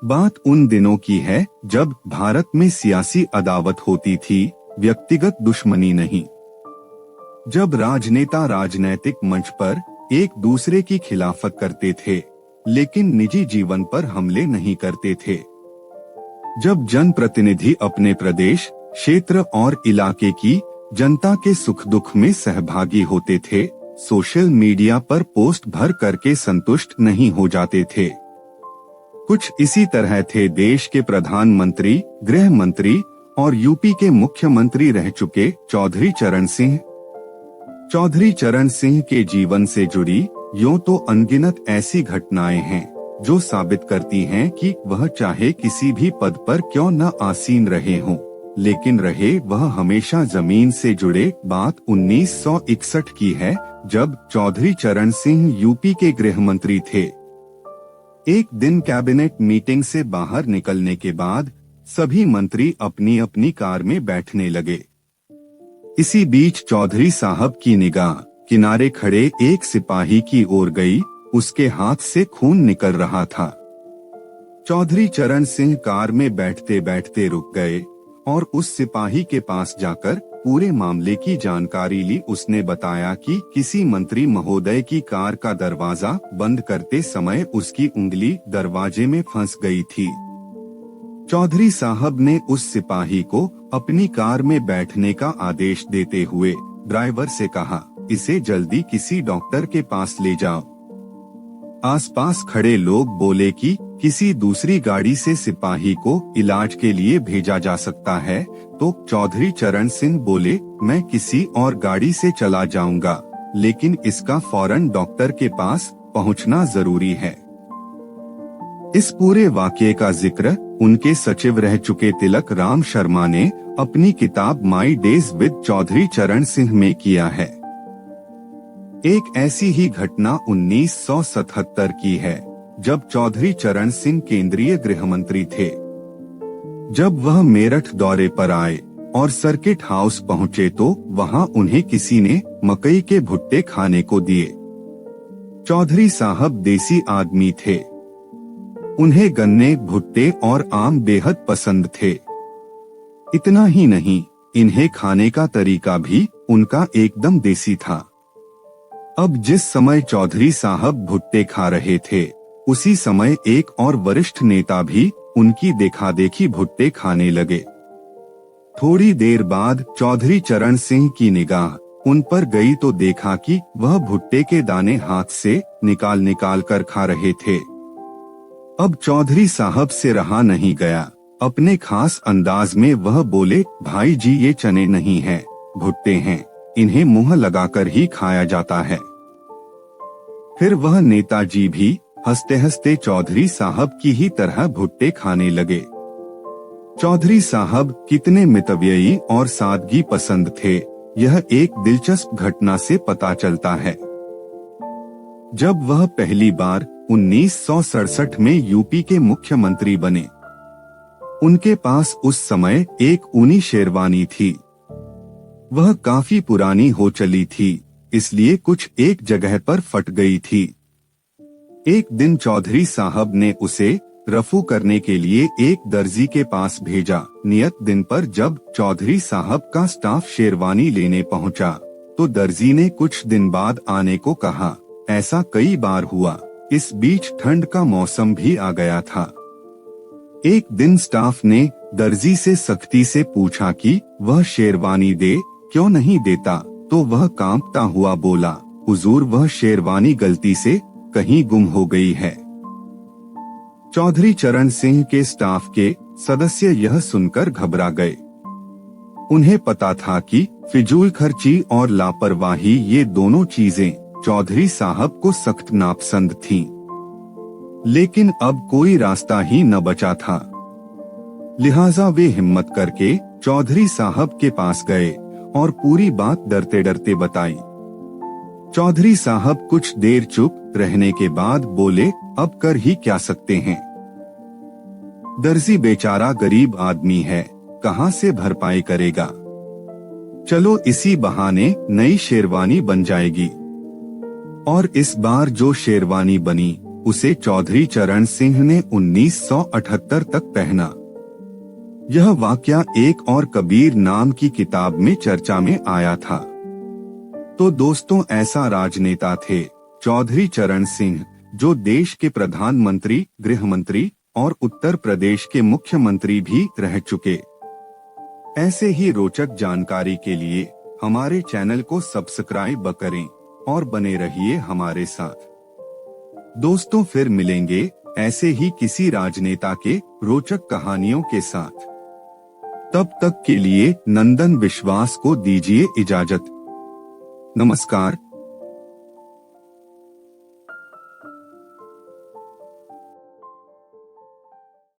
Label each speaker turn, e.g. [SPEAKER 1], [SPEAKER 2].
[SPEAKER 1] बात उन दिनों की है जब भारत में सियासी अदावत होती थी, व्यक्तिगत दुश्मनी नहीं। जब राजनेता राजनैतिक मंच पर एक दूसरे की खिलाफत करते थे, लेकिन निजी जीवन पर हमले नहीं करते थे। जब जनप्रतिनिधि अपने प्रदेश, क्षेत्र और इलाके की जनता के सुख दुख में सहभागी होते थे, सोशल मीडिया पर पोस्ट भर करके संतुष्ट नहीं हो जाते थे। कुछ इसी तरह थे देश के प्रधानमंत्री, गृह मंत्री और यूपी के मुख्यमंत्री रह चुके चौधरी चरण सिंह। चौधरी चरण सिंह के जीवन से जुड़ी यूं तो अनगिनत ऐसी घटनाएं हैं जो साबित करती हैं कि वह चाहे किसी भी पद पर क्यों न आसीन रहे हों, लेकिन रहे वह हमेशा जमीन से जुड़े। बात 1961 की है, जब चौधरी चरण सिंह यूपी के गृह मंत्री थे। एक दिन कैबिनेट मीटिंग से बाहर निकलने के बाद सभी मंत्री अपनी अपनी कार में बैठने लगे। इसी बीच चौधरी साहब की निगाह किनारे खड़े एक सिपाही की ओर गई। उसके हाथ से खून निकल रहा था। चौधरी चरण सिंह कार में बैठते बैठते रुक गए और उस सिपाही के पास जाकर पूरे मामले की जानकारी ली। उसने बताया कि किसी मंत्री महोदय की कार का दरवाजा बंद करते समय उसकी उंगली दरवाजे में फंस गई थी। चौधरी साहब ने उस सिपाही को अपनी कार में बैठने का आदेश देते हुए ड्राइवर से कहा, इसे जल्दी किसी डॉक्टर के पास ले जाओ। आसपास खड़े लोग बोले कि किसी दूसरी गाड़ी से सिपाही को इलाज के लिए भेजा जा सकता है, तो चौधरी चरण सिंह बोले, मैं किसी और गाड़ी से चला जाऊंगा, लेकिन इसका फौरन डॉक्टर के पास पहुंचना जरूरी है। इस पूरे वाकये का जिक्र उनके सचिव रह चुके तिलक राम शर्मा ने अपनी किताब माई डेज विद चौधरी चरण सिंह में किया है। एक ऐसी ही घटना 1977 की है, जब चौधरी चरण सिंह केंद्रीय गृह मंत्री थे। जब वह मेरठ दौरे पर आए और सर्किट हाउस पहुंचे तो वहां उन्हें किसी ने मकई के भुट्टे खाने को दिए। चौधरी साहब देसी आदमी थे। उन्हें गन्ने, भुट्टे और आम बेहद पसंद थे। इतना ही नहीं, इन्हें खाने का तरीका भी उनका एकदम देसी था। अब जिस समय चौधरी साहब भुट्टे खा रहे थे, उसी समय एक और वरिष्ठ नेता भी उनकी देखा-देखी भुट्टे खाने लगे। थोड़ी देर बाद चौधरी चरण सिंह की निगाह उन पर गई तो देखा कि वह भुट्टे के दाने हाथ से निकाल निकाल कर खा रहे थे। अब चौधरी साहब से रहा नहीं गया। अपने खास अंदाज में वह बोले, भाई जी ये चने नहीं हैं, भुट्टे हैं, इन्हें मुंह लगाकर ही खाया जाता है। फिर वह नेताजी भी हंसते हंसते चौधरी साहब की ही तरह भुट्टे खाने लगे। चौधरी साहब कितने मितव्ययी और सादगी पसंद थे, यह एक दिलचस्प घटना से पता चलता है। जब वह पहली बार 1967 में यूपी के मुख्यमंत्री बने, उनके पास उस समय एक ऊनी शेरवानी थी। वह काफी पुरानी हो चली थी, इसलिए कुछ एक जगह पर फट गई थी। एक दिन चौधरी साहब ने उसे रफू करने के लिए एक दर्जी के पास भेजा। नियत दिन पर जब चौधरी साहब का स्टाफ शेरवानी लेने पहुंचा, तो दर्जी ने कुछ दिन बाद आने को कहा। ऐसा कई बार हुआ। इस बीच ठंड का मौसम भी आ गया था। एक दिन स्टाफ ने दर्जी से सख्ती से पूछा कि वह शेरवानी दे, क्यों नहीं देता, तो वह कांपता हुआ बोला, हुजूर वह शेरवानी गलती से कहीं गुम हो गई है। चौधरी चरण सिंह के स्टाफ के सदस्य यह सुनकर घबरा गए। उन्हें पता था कि फिजूल खर्ची और लापरवाही ये दोनों चीजें चौधरी साहब को सख्त नापसंद थीं। लेकिन अब कोई रास्ता ही न बचा था। लिहाजा वे हिम्मत करके चौधरी साहब के पास गए और पूरी बात डरते डरते बताई। चौधरी साहब कुछ देर चुप रहने के बाद बोले, अब कर ही क्या सकते हैं। दर्जी बेचारा गरीब आदमी है, कहां से भरपाई करेगा। चलो इसी बहाने नई शेरवानी बन जाएगी। और इस बार जो शेरवानी बनी उसे चौधरी चरण सिंह ने 1978 तक पहना। यह वाकया एक और कबीर नाम की किताब में चर्चा में आया था। तो दोस्तों, ऐसा राजनेता थे चौधरी चरण सिंह, जो देश के प्रधानमंत्री, गृह मंत्री और उत्तर प्रदेश के मुख्यमंत्री भी रह चुके। ऐसे ही रोचक जानकारी के लिए हमारे चैनल को सब्सक्राइब करें और बने रहिए हमारे साथ। दोस्तों, फिर मिलेंगे ऐसे ही किसी राजनेता के रोचक कहानियों के साथ। तब तक के लिए नंदन विश्वास को दीजिए इजाजत। नमस्कार।